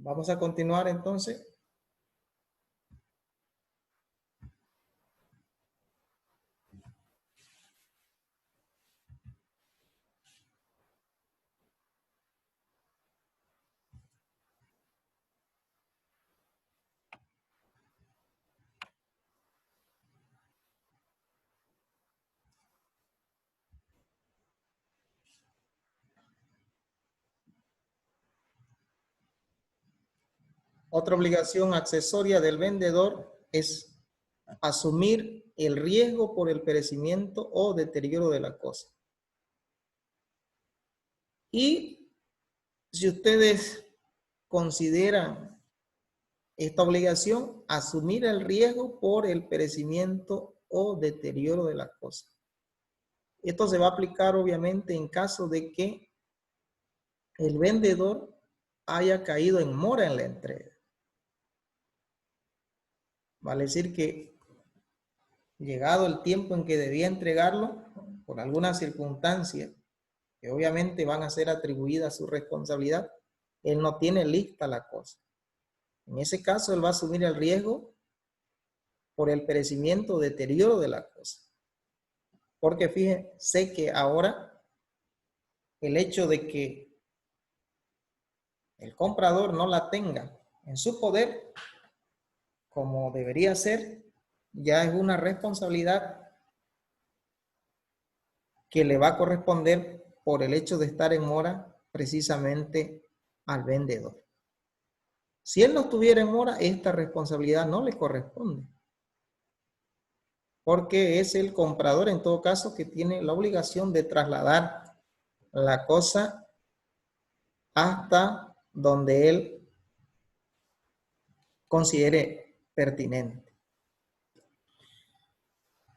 Vamos a continuar entonces. Otra obligación accesoria del vendedor es asumir el riesgo por el perecimiento o deterioro de la cosa. Y si ustedes consideran esta obligación, asumir el riesgo por el perecimiento o deterioro de la cosa. Esto se va a aplicar obviamente en caso de que el vendedor haya caído en mora en la entrega. Vale decir que llegado el tiempo en que debía entregarlo, por alguna circunstancia, que obviamente van a ser atribuidas a su responsabilidad, él no tiene lista la cosa. En ese caso, él va a asumir el riesgo por el perecimiento o deterioro de la cosa. Porque fíjense que ahora el hecho de que el comprador no la tenga en su poder, como debería ser, ya es una responsabilidad que le va a corresponder por el hecho de estar en mora precisamente al vendedor. Si él no estuviera en mora, esta responsabilidad no le corresponde, porque es el comprador en todo caso que tiene la obligación de trasladar la cosa hasta donde él considere pertinente.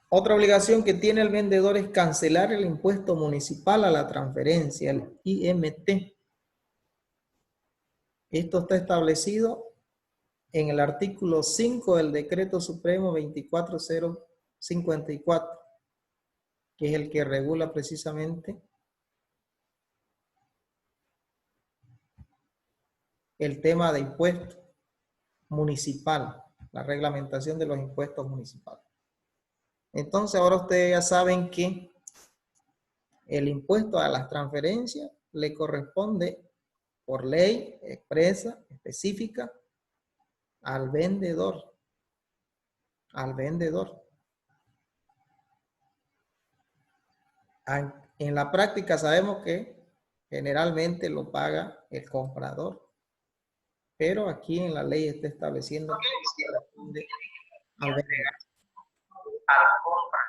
Otra obligación que tiene el vendedor es cancelar el impuesto municipal a la transferencia, el IMT. Esto está establecido en el artículo 5 del Decreto Supremo 24054, que es el que regula precisamente el tema de impuesto municipal, la reglamentación de los impuestos municipales. Entonces ahora ustedes ya saben que el impuesto a las transferencias le corresponde por ley expresa, específica, al vendedor. Al vendedor. En la práctica sabemos que generalmente lo paga el comprador, pero aquí en la ley está estableciendo que corresponde al vendedor.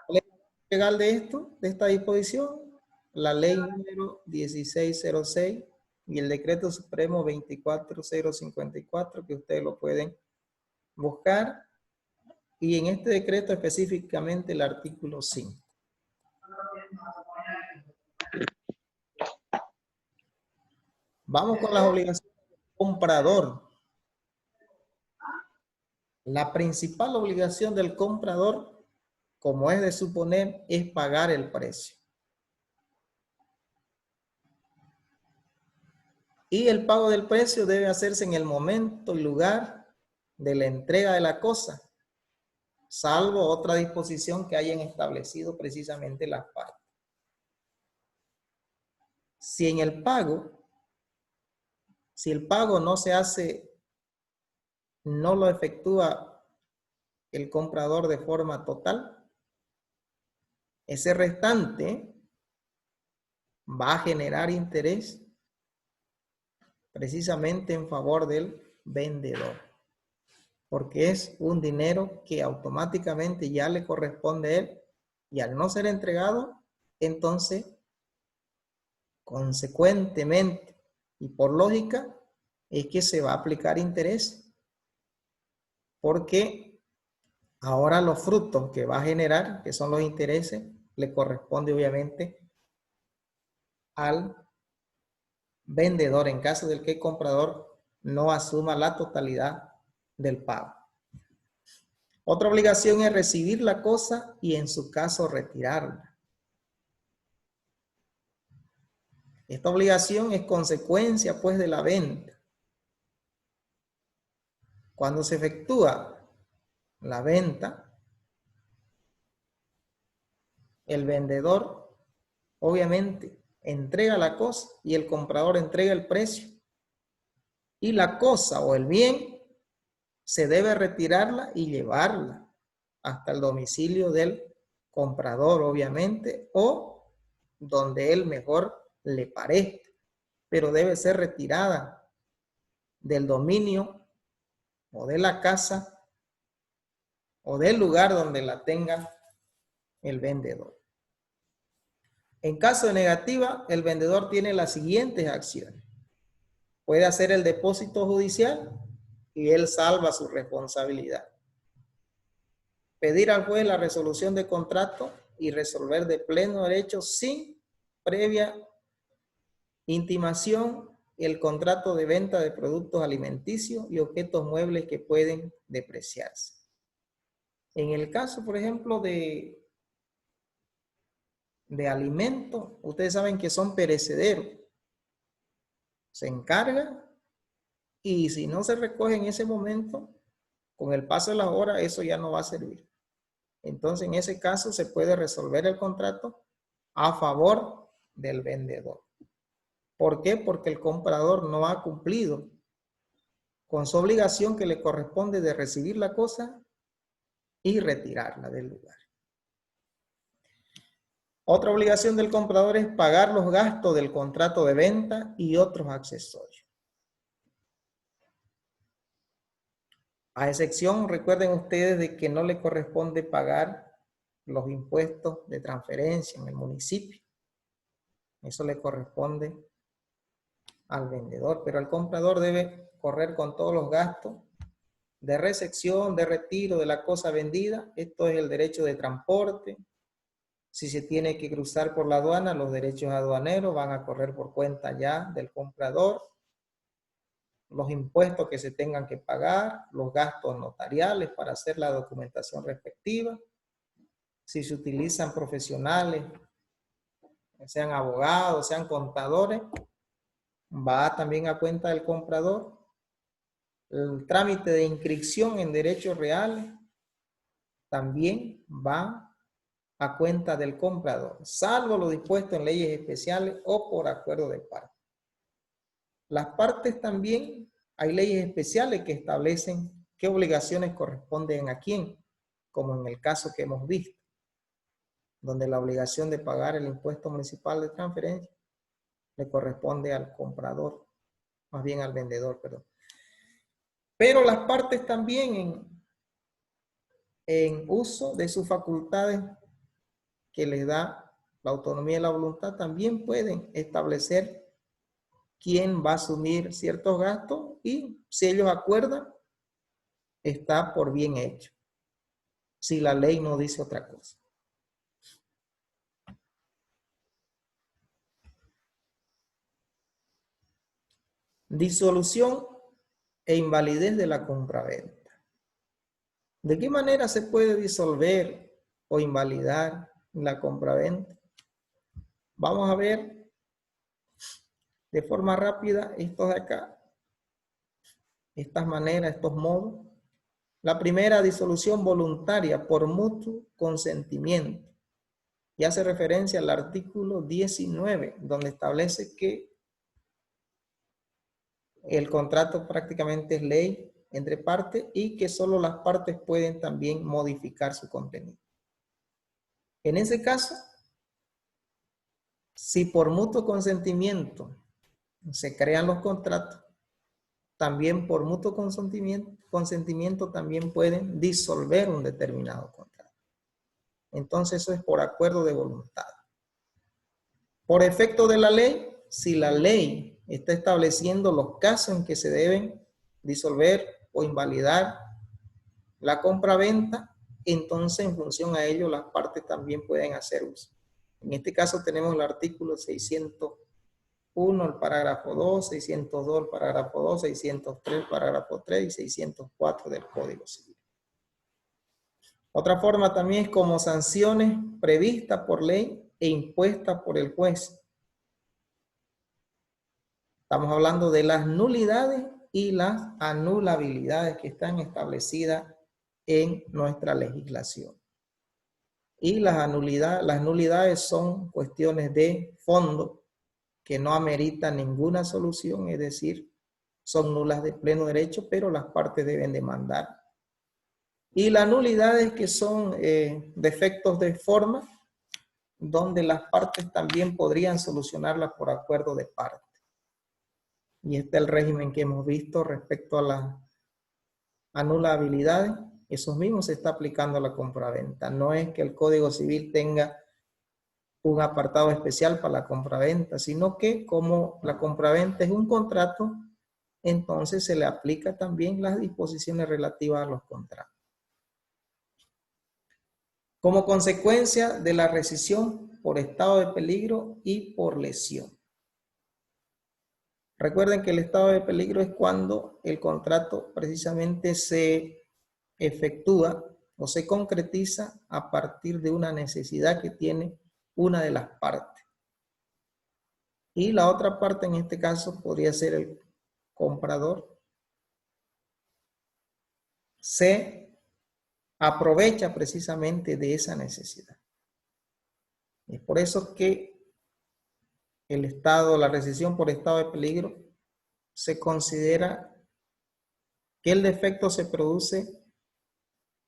¿Cuál es la ley legal de esto, de esta disposición? La ley número 1606 y el decreto supremo 24054, que ustedes lo pueden buscar, y en este decreto específicamente el artículo 5. Vamos con las obligaciones del comprador. La principal obligación del comprador, como es de suponer, es pagar el precio. Y el pago del precio debe hacerse en el momento y lugar de la entrega de la cosa, salvo otra disposición que hayan establecido precisamente las partes. Si el pago no se hace, no lo efectúa el comprador de forma total, ese restante va a generar interés precisamente en favor del vendedor, porque es un dinero que automáticamente ya le corresponde a él, y al no ser entregado, entonces, consecuentemente y por lógica, es que se va a aplicar interés, porque ahora los frutos que va a generar, que son los intereses, le corresponde obviamente al vendedor en caso de que el comprador no asuma la totalidad del pago. Otra obligación es recibir la cosa y en su caso retirarla. Esta obligación es consecuencia pues de la venta. Cuando se efectúa la venta, el vendedor obviamente entrega la cosa y el comprador entrega el precio. Y la cosa o el bien se debe retirarla y llevarla hasta el domicilio del comprador, obviamente, o donde él mejor le parezca, pero debe ser retirada del dominio o de la casa o del lugar donde la tenga el vendedor. En caso de negativa, el vendedor tiene las siguientes acciones. Puede hacer el depósito judicial y él salva su responsabilidad. Pedir al juez la resolución de contrato y resolver de pleno derecho sin previa intimación el contrato de venta de productos alimenticios y objetos muebles que pueden depreciarse. En el caso, por ejemplo, de alimentos, ustedes saben que son perecederos. Se encarga y si no se recoge en ese momento, con el paso de las horas, eso ya no va a servir. Entonces, en ese caso, se puede resolver el contrato a favor del vendedor. ¿Por qué? Porque el comprador no ha cumplido con su obligación que le corresponde de recibir la cosa y retirarla del lugar. Otra obligación del comprador es pagar los gastos del contrato de venta y otros accesorios. A excepción, recuerden ustedes, de que no le corresponde pagar los impuestos de transferencia en el municipio. Eso le corresponde al vendedor, pero el comprador debe correr con todos los gastos de recepción, de retiro de la cosa vendida. Esto es el derecho de transporte. Si se tiene que cruzar por la aduana, los derechos aduaneros van a correr por cuenta ya del comprador. Los impuestos que se tengan que pagar, los gastos notariales para hacer la documentación respectiva. Si se utilizan profesionales, sean abogados, sean contadores, va también a cuenta del comprador. El trámite de inscripción en derechos reales también va a cuenta del comprador, salvo lo dispuesto en leyes especiales o por acuerdo de parte. Las partes también, hay leyes especiales que establecen qué obligaciones corresponden a quién, como en el caso que hemos visto, donde la obligación de pagar el impuesto municipal de transferencia le corresponde al comprador, más bien al vendedor, perdón. Pero las partes también en uso de sus facultades que les da la autonomía y la voluntad, también pueden establecer quién va a asumir ciertos gastos y si ellos acuerdan, está por bien hecho. Si la ley no dice otra cosa. Disolución e invalidez de la compraventa. ¿De qué manera se puede disolver o invalidar la compraventa? Vamos a ver de forma rápida estos de acá, estas maneras, estos modos. La primera, disolución voluntaria por mutuo consentimiento. Y hace referencia al artículo 19, donde establece que el contrato prácticamente es ley entre partes y que solo las partes pueden también modificar su contenido. En ese caso, si por mutuo consentimiento se crean los contratos, también por mutuo consentimiento también pueden disolver un determinado contrato. Entonces eso es por acuerdo de voluntad. Por efecto de la ley, si la ley está estableciendo los casos en que se deben disolver o invalidar la compraventa, entonces en función a ello las partes también pueden hacer uso. En este caso tenemos el artículo 601, el parágrafo 2, 602, el parágrafo 2, 603, el parágrafo 3 y 604 del Código Civil. Otra forma también es como sanciones previstas por ley e impuestas por el juez. Estamos hablando de las nulidades y las anulabilidades que están establecidas en nuestra legislación. Y las nulidades son cuestiones de fondo que no ameritan ninguna solución, es decir, son nulas de pleno derecho, pero las partes deben demandar. Y las nulidades que son defectos de forma, donde las partes también podrían solucionarlas por acuerdo de parte. Y este es el régimen que hemos visto respecto a las anulabilidades. Eso mismo se está aplicando a la compraventa. No es que el Código Civil tenga un apartado especial para la compraventa, sino que como la compraventa es un contrato, entonces se le aplica también las disposiciones relativas a los contratos. Como consecuencia de la rescisión por estado de peligro y por lesión. Recuerden que el estado de peligro es cuando el contrato precisamente se efectúa o se concretiza a partir de una necesidad que tiene una de las partes. Y la otra parte en este caso podría ser el comprador. Se aprovecha precisamente de esa necesidad. Es por eso que la rescisión por estado de peligro, se considera que el defecto se produce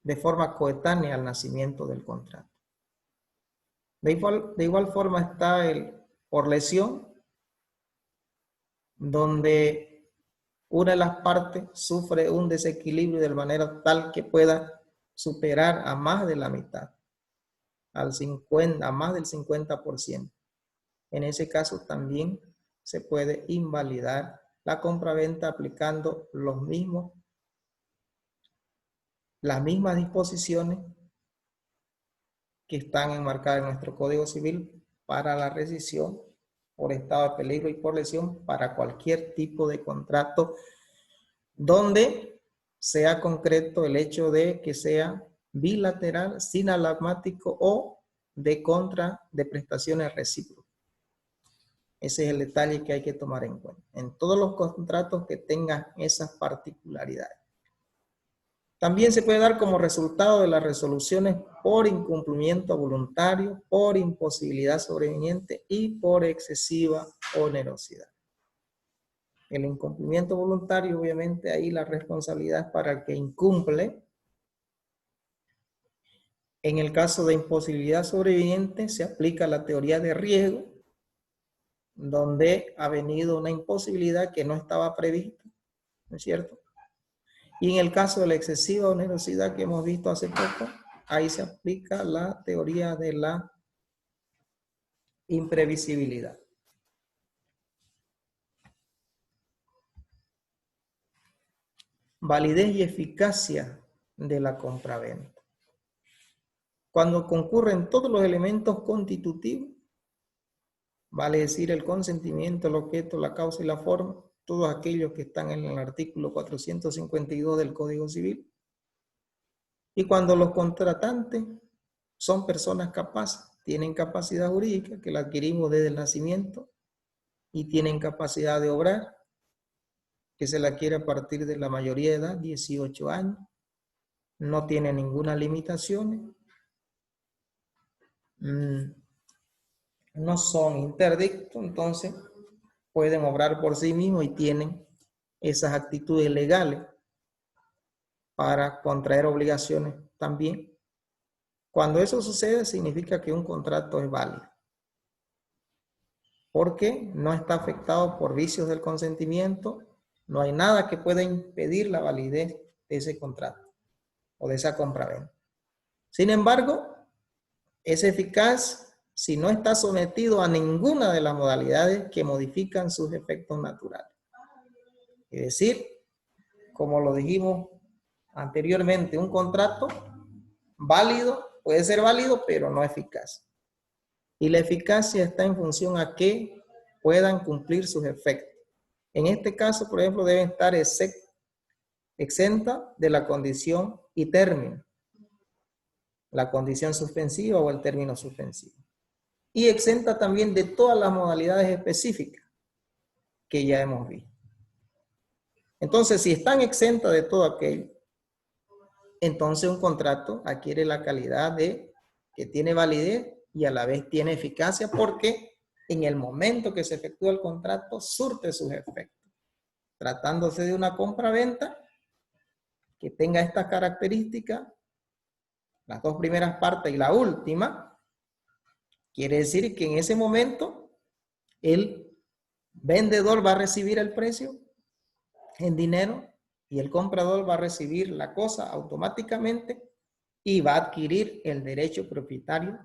de forma coetánea al nacimiento del contrato. De igual forma está el por lesión, donde una de las partes sufre un desequilibrio de manera tal que pueda superar a más de la mitad, a más del 50%. En ese caso también se puede invalidar la compraventa aplicando las mismas disposiciones que están enmarcadas en nuestro Código Civil para la rescisión por estado de peligro y por lesión para cualquier tipo de contrato donde sea concreto el hecho de que sea bilateral, sinalagmático o de prestaciones recíprocas. Ese es el detalle que hay que tomar en cuenta. En todos los contratos que tengan esas particularidades. También se puede dar como resultado de las resoluciones por incumplimiento voluntario, por imposibilidad sobreviniente y por excesiva onerosidad. El incumplimiento voluntario, obviamente, ahí la responsabilidad es para el que incumple. En el caso de imposibilidad sobreviniente se aplica la teoría de riesgo, donde ha venido una imposibilidad que no estaba prevista, ¿no es cierto? Y en el caso de la excesiva onerosidad que hemos visto hace poco, ahí se aplica la teoría de la imprevisibilidad. Validez y eficacia de la compraventa. Cuando concurren todos los elementos constitutivos, vale decir el consentimiento, el objeto, la causa y la forma, todos aquellos que están en el artículo 452 del Código Civil. Y cuando los contratantes son personas capaces, tienen capacidad jurídica, que la adquirimos desde el nacimiento, y tienen capacidad de obrar, que se la adquiere a partir de la mayoría de edad, 18 años, no tiene ninguna limitación, no son interdictos, entonces pueden obrar por sí mismos y tienen esas actitudes legales para contraer obligaciones también. Cuando eso sucede, significa que un contrato es válido, porque no está afectado por vicios del consentimiento, no hay nada que pueda impedir la validez de ese contrato o de esa compraventa. Sin embargo, es eficaz si no está sometido a ninguna de las modalidades que modifican sus efectos naturales. Es decir, como lo dijimos anteriormente, un contrato válido puede ser válido, pero no eficaz. Y la eficacia está en función a que puedan cumplir sus efectos. En este caso, por ejemplo, deben estar exenta de la condición y término, la condición suspensiva o el término suspensivo. Y exenta también de todas las modalidades específicas que ya hemos visto. Entonces, si están exentas de todo aquello, entonces un contrato adquiere la calidad de que tiene validez y a la vez tiene eficacia porque en el momento que se efectúa el contrato surte sus efectos. Tratándose de una compra-venta que tenga estas características, las dos primeras partes y la última, quiere decir que en ese momento el vendedor va a recibir el precio en dinero y el comprador va a recibir la cosa automáticamente y va a adquirir el derecho propietario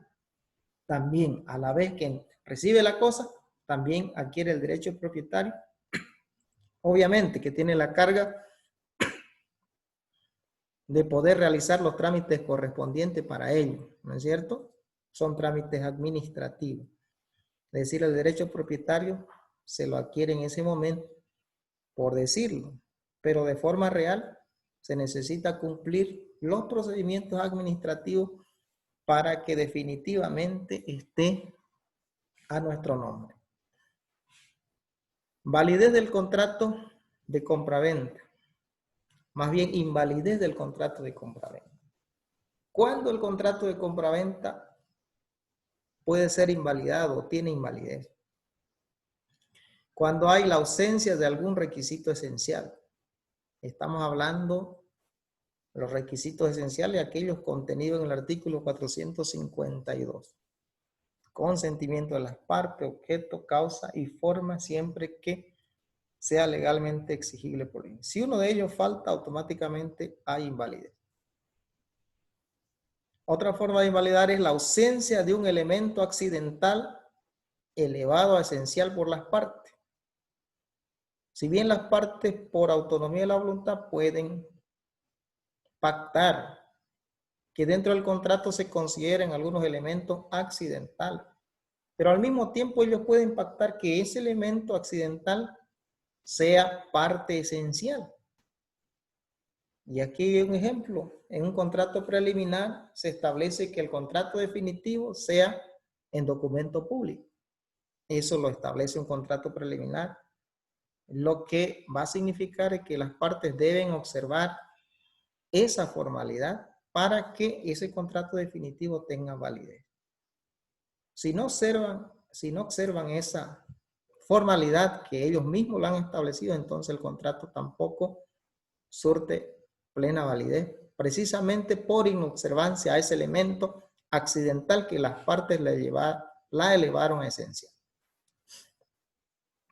también. A la vez que recibe la cosa, también adquiere el derecho propietario. Obviamente que tiene la carga de poder realizar los trámites correspondientes para ello, ¿no es cierto? Son trámites administrativos. Es decir, el derecho propietario se lo adquiere en ese momento, por decirlo, pero de forma real se necesita cumplir los procedimientos administrativos para que definitivamente esté a nuestro nombre. Validez del contrato de compraventa. Más bien, invalidez del contrato de compraventa. ¿Cuándo el contrato de compraventa puede ser invalidado o tiene invalidez? Cuando hay la ausencia de algún requisito esencial. Estamos hablando de los requisitos esenciales, aquellos contenidos en el artículo 452. Consentimiento de las partes, objeto, causa y forma, siempre que sea legalmente exigible por ley. Si uno de ellos falta, automáticamente hay invalidez. Otra forma de invalidar es la ausencia de un elemento accidental elevado a esencial por las partes. Si bien las partes por autonomía de la voluntad pueden pactar que dentro del contrato se consideren algunos elementos accidentales, pero al mismo tiempo ellos pueden pactar que ese elemento accidental sea parte esencial. Y aquí hay un ejemplo. En un contrato preliminar se establece que el contrato definitivo sea en documento público. Eso lo establece un contrato preliminar. Lo que va a significar es que las partes deben observar esa formalidad para que ese contrato definitivo tenga validez. Si no observan esa formalidad que ellos mismos lo han establecido, entonces el contrato tampoco surte plena validez, precisamente por inobservancia a ese elemento accidental que las partes la elevaron a esencial.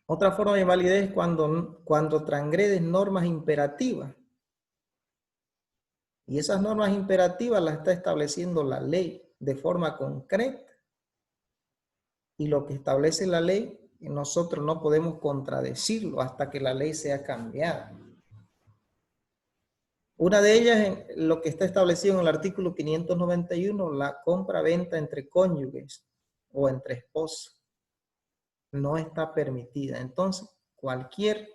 Otra forma de invalidez es cuando transgreden normas imperativas. Y esas normas imperativas las está estableciendo la ley de forma concreta. Y lo que establece la ley, nosotros no podemos contradecirlo hasta que la ley sea cambiada. Una de ellas es lo que está establecido en el artículo 591, la compra-venta entre cónyuges o entre esposos. No está permitida. Entonces, cualquier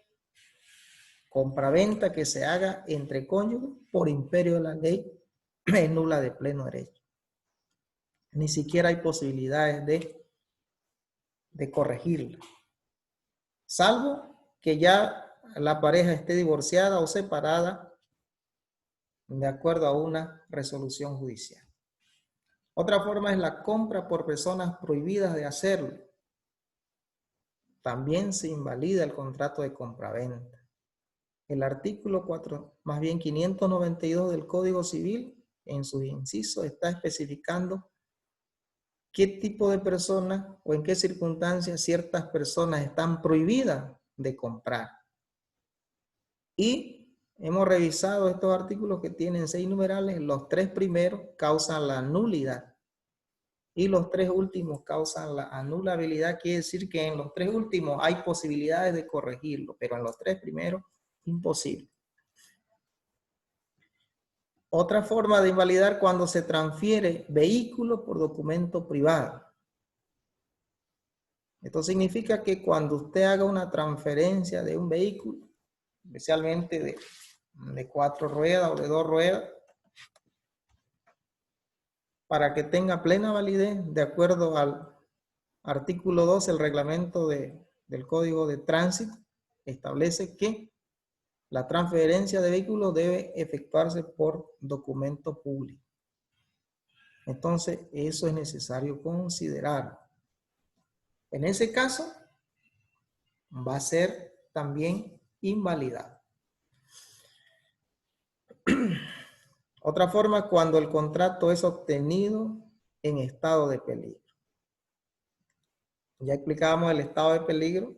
compraventa que se haga entre cónyuges por imperio de la ley es nula de pleno derecho. Ni siquiera hay posibilidades de corregirla. Salvo que ya la pareja esté divorciada o separada de acuerdo a una resolución judicial. Otra forma es la compra por personas prohibidas de hacerlo. También se invalida el contrato de compraventa. El artículo 592 del Código Civil, en sus incisos, está especificando qué tipo de personas o en qué circunstancias ciertas personas están prohibidas de comprar. Y hemos revisado estos artículos que tienen 6 numerales. Los 3 primeros causan la nulidad y los 3 últimos causan la anulabilidad. Quiere decir que en los 3 últimos hay posibilidades de corregirlo, pero en los 3 primeros, imposible. Otra forma de invalidar cuando se transfiere vehículo por documento privado. Esto significa que cuando usted haga una transferencia de un vehículo, especialmente de 4 ruedas o de 2 ruedas, para que tenga plena validez, de acuerdo al artículo 2, el reglamento del Código de Tránsito establece que La transferencia de vehículos debe efectuarse por documento público. Entonces, eso es necesario considerar. En ese caso, va a ser también invalidado. Otra forma, cuando el contrato es obtenido en estado de peligro. Ya explicábamos el estado de peligro,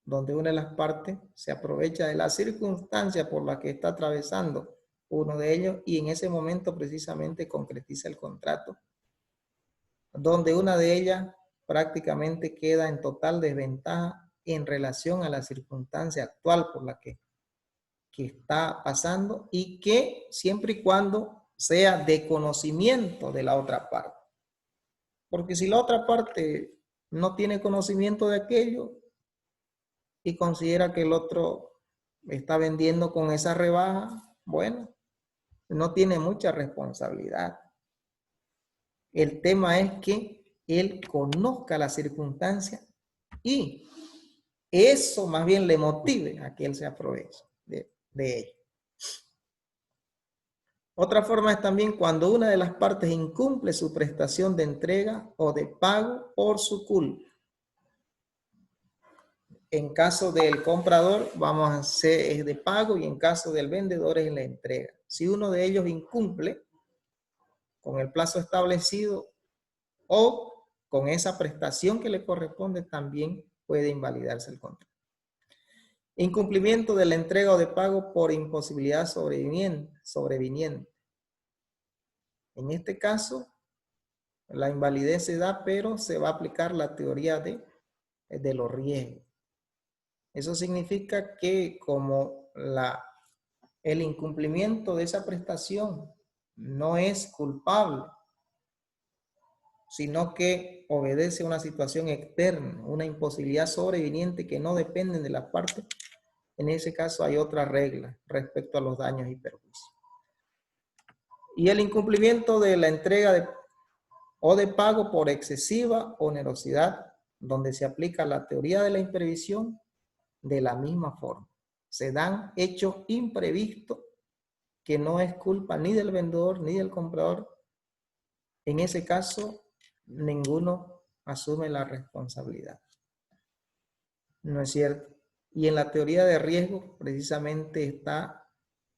donde una de las partes se aprovecha de la circunstancia por la que está atravesando uno de ellos y en ese momento precisamente concretiza el contrato, donde una de ellas prácticamente queda en total desventaja en relación a la circunstancia actual por la que está pasando y que siempre y cuando sea de conocimiento de la otra parte. Porque si la otra parte no tiene conocimiento de aquello y considera que el otro está vendiendo con esa rebaja, bueno, no tiene mucha responsabilidad. El tema es que él conozca la circunstancia y eso más bien le motive a que él se aproveche de ello. Otra forma es también cuando una de las partes incumple su prestación de entrega o de pago por su culpa. En caso del comprador, vamos a hacer es de pago y en caso del vendedor es la entrega. Si uno de ellos incumple con el plazo establecido o con esa prestación que le corresponde, también puede invalidarse el contrato. Incumplimiento de la entrega o de pago por imposibilidad sobreviniente. En este caso, la invalidez se da, pero se va a aplicar la teoría de los riesgos. Eso significa que como el incumplimiento de esa prestación no es culpable, sino que obedece a una situación externa, una imposibilidad sobreviniente que no depende de la parte, en ese caso hay otra regla respecto a los daños y perjuicios. Y el incumplimiento de la entrega o de pago por excesiva onerosidad, donde se aplica la teoría de la imprevisión de la misma forma. Se dan hechos imprevistos que no es culpa ni del vendedor ni del comprador. En ese caso, ninguno asume la responsabilidad. ¿No es cierto? Y en la teoría de riesgo precisamente está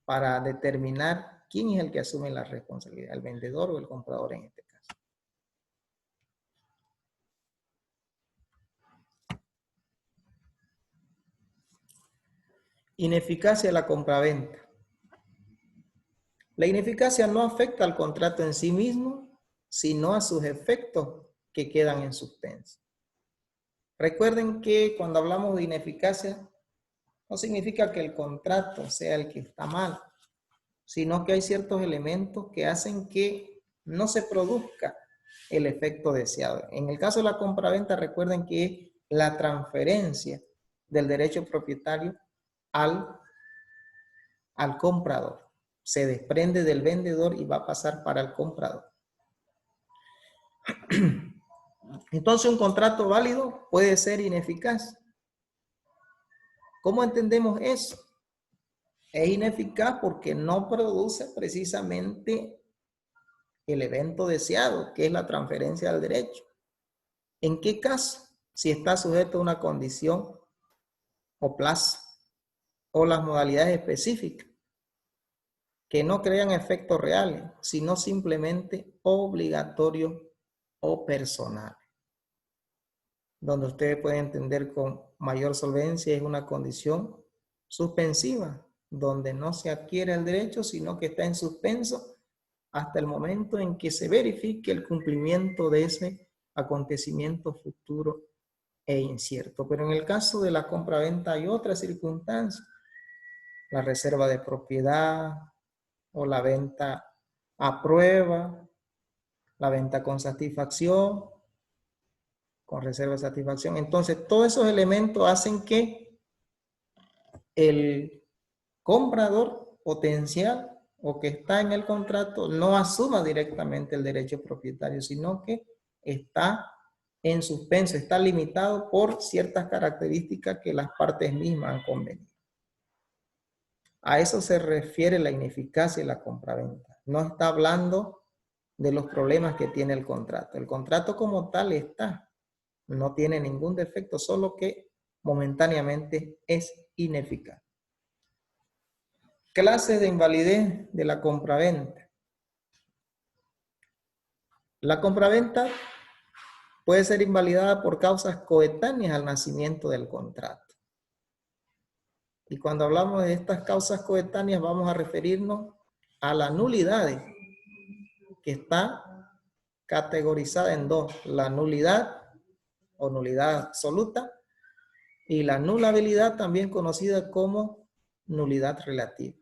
para determinar quién es el que asume la responsabilidad, el vendedor o el comprador en este caso. Ineficacia de la compraventa. La ineficacia no afecta al contrato en sí mismo, sino a sus efectos que quedan en suspenso. Recuerden que cuando hablamos de ineficacia, no significa que el contrato sea el que está mal, sino que hay ciertos elementos que hacen que no se produzca el efecto deseado. En el caso de la compraventa, recuerden que es la transferencia del derecho propietario al comprador. Se desprende del vendedor y va a pasar para el comprador. Entonces, un contrato válido puede ser ineficaz. ¿Cómo entendemos eso? Es ineficaz porque no produce precisamente el evento deseado, que es la transferencia del derecho. ¿En qué caso? Si está sujeto a una condición o plazo o las modalidades específicas que no crean efectos reales, sino simplemente obligatorios o personales. Donde ustedes pueden entender con mayor solvencia es una condición suspensiva, donde no se adquiere el derecho, sino que está en suspenso hasta el momento en que se verifique el cumplimiento de ese acontecimiento futuro e incierto. Pero en el caso de la compraventa hay otras circunstancias, la reserva de propiedad o la venta a prueba, la venta con satisfacción, con reserva de satisfacción. Entonces, todos esos elementos hacen que el comprador potencial o que está en el contrato no asuma directamente el derecho propietario, sino que está en suspenso, está limitado por ciertas características que las partes mismas han convenido. A eso se refiere la ineficacia de la compraventa. No está hablando de los problemas que tiene el contrato. El contrato como tal está, no tiene ningún defecto, solo que momentáneamente es ineficaz. Clases de invalidez de la compraventa. La compraventa puede ser invalidada por causas coetáneas al nacimiento del contrato. Y cuando hablamos de estas causas coetáneas vamos a referirnos a la nulidad, que está categorizada en dos: la nulidad o nulidad absoluta y la nulabilidad, también conocida como nulidad relativa.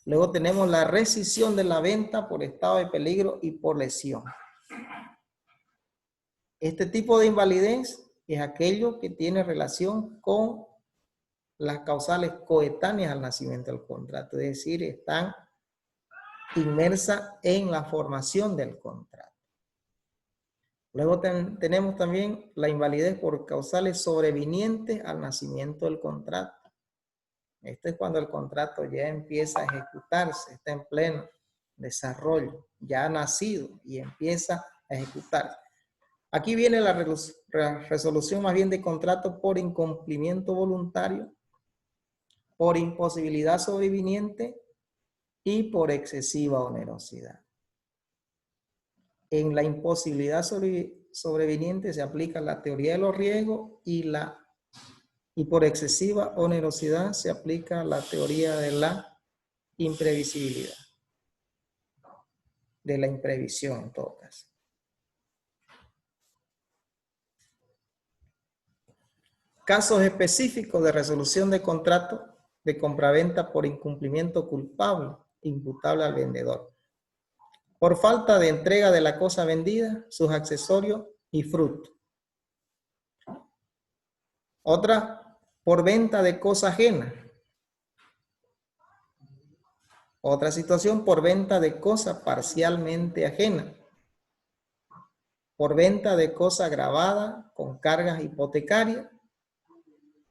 Luego tenemos la rescisión de la venta por estado de peligro y por lesión. Este tipo de invalidez es aquello que tiene relación con las causales coetáneas al nacimiento del contrato, es decir, están inmersas en la formación del contrato. Luego tenemos también la invalidez por causales sobrevinientes al nacimiento del contrato. Esto es cuando el contrato ya empieza a ejecutarse, está en pleno desarrollo, ya ha nacido y empieza a ejecutarse. Aquí viene la resolución más bien de contrato por incumplimiento voluntario, por imposibilidad sobreviniente y por excesiva onerosidad. En la imposibilidad sobreviniente se aplica la teoría de los riesgos y por excesiva onerosidad se aplica la teoría de la imprevisibilidad, de la imprevisión en todo caso. Casos específicos de resolución de contrato de compraventa por incumplimiento culpable imputable al vendedor: por falta de entrega de la cosa vendida, sus accesorios y fruto. Otra, por venta de cosa ajena. Otra situación, por venta de cosa parcialmente ajena. Por venta de cosa grabada con cargas hipotecarias.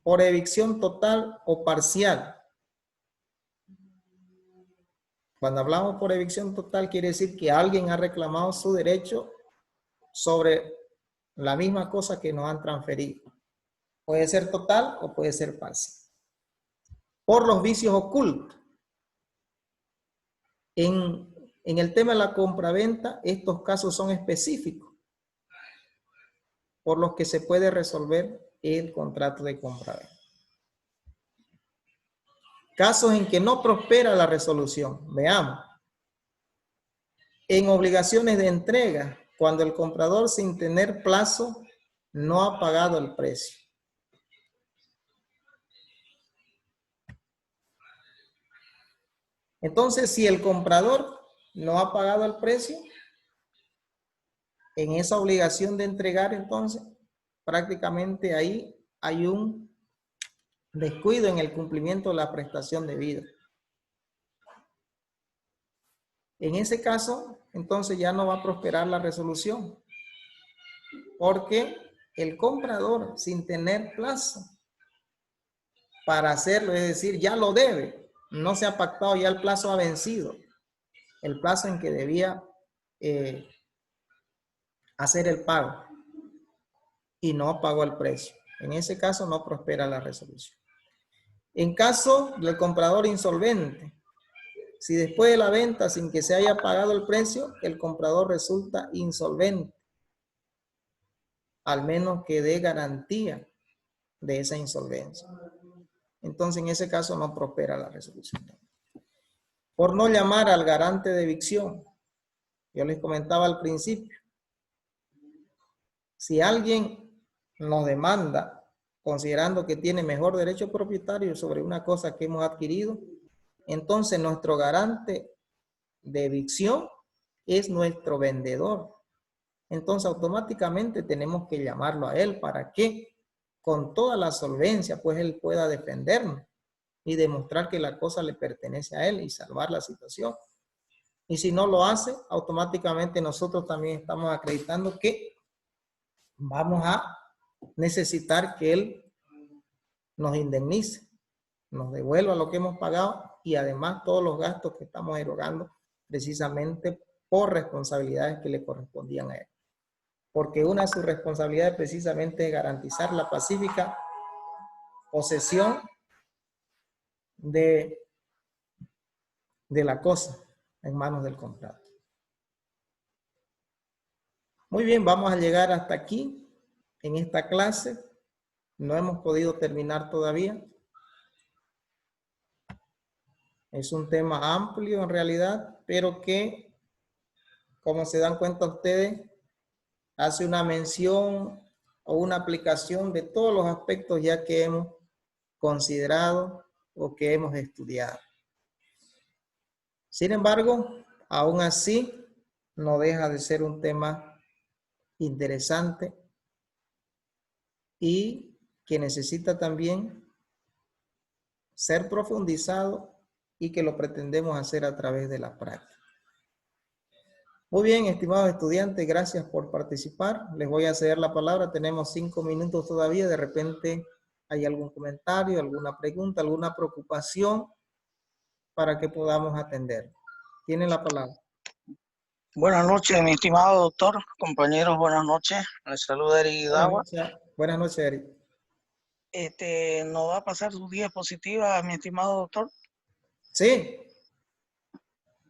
Por evicción total o parcial. Cuando hablamos por evicción total, quiere decir que alguien ha reclamado su derecho sobre la misma cosa que nos han transferido. Puede ser total o puede ser parcial. Por los vicios ocultos. En el tema de la compraventa, estos casos son específicos por los que se puede resolver el contrato de compraventa. Casos en que no prospera la resolución. Veamos. En obligaciones de entrega, cuando el comprador sin tener plazo no ha pagado el precio. Entonces, si el comprador no ha pagado el precio, en esa obligación de entregar, entonces, prácticamente ahí hay un descuido en el cumplimiento de la prestación debida. En ese caso, entonces ya no va a prosperar la resolución, porque el comprador, sin tener plazo para hacerlo, es decir, ya lo debe, no se ha pactado, ya el plazo ha vencido, el plazo en que debía hacer el pago y no pagó el precio. En ese caso no prospera la resolución. En caso del comprador insolvente, si después de la venta, sin que se haya pagado el precio, el comprador resulta insolvente, al menos que dé garantía de esa insolvencia. Entonces, en ese caso no prospera la resolución. Por no llamar al garante de evicción, yo les comentaba al principio, si alguien nos demanda considerando que tiene mejor derecho propietario sobre una cosa que hemos adquirido, entonces nuestro garante de evicción es nuestro vendedor. Entonces automáticamente tenemos que llamarlo a él para que con toda la solvencia pues él pueda defendernos y demostrar que la cosa le pertenece a él y salvar la situación. Y si no lo hace, automáticamente nosotros también estamos acreditando que vamos a necesitar que él nos indemnice. nos devuelva lo que hemos pagado y además todos los gastos que estamos erogando precisamente por responsabilidades que le correspondían a él. Porque una de sus responsabilidades precisamente es garantizar la pacífica posesión de la cosa en manos del contrato. Muy bien, vamos a llegar hasta aquí en esta clase. No hemos podido terminar todavía. Es un tema amplio en realidad, pero que, como se dan cuenta ustedes, hace una mención o una aplicación de todos los aspectos ya que hemos considerado o que hemos estudiado. Sin embargo, aún así, no deja de ser un tema interesante y que necesita también ser profundizado y que lo pretendemos hacer a través de la práctica. Muy bien, estimados estudiantes, gracias por participar. Les voy a ceder la palabra. Tenemos 5 minutos todavía. De repente hay algún comentario, alguna pregunta, alguna preocupación para que podamos atender. Tienen la palabra. Buenas noches, mi estimado doctor. Compañeros, buenas noches. Les saluda Eric Dagua. Buenas noches, Eric. ¿Nos va a pasar su diapositiva, mi estimado doctor? Sí.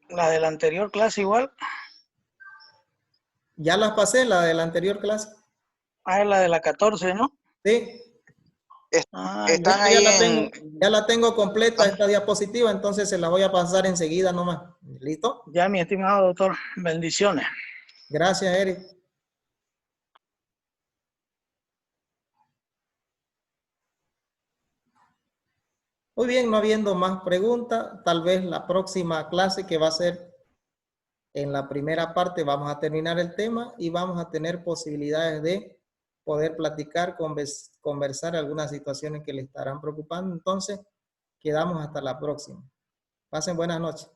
La de la anterior clase igual. Ya las pasé, la de la anterior clase. Ah, es la de la 14, ¿no? Sí. Están ahí ya la tengo completa esta diapositiva, entonces se la voy a pasar enseguida nomás. ¿Listo? Ya, mi estimado doctor. Bendiciones. Gracias, Eric. Muy bien, no habiendo más preguntas, tal vez la próxima clase que va a ser en la primera parte vamos a terminar el tema y vamos a tener posibilidades de poder platicar, conversar algunas situaciones que le estarán preocupando. Entonces, quedamos hasta la próxima. Pasen buenas noches.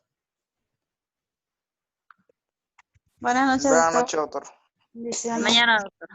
Buenas noches, doctor. Buenas noches, doctor. Mañana, doctor.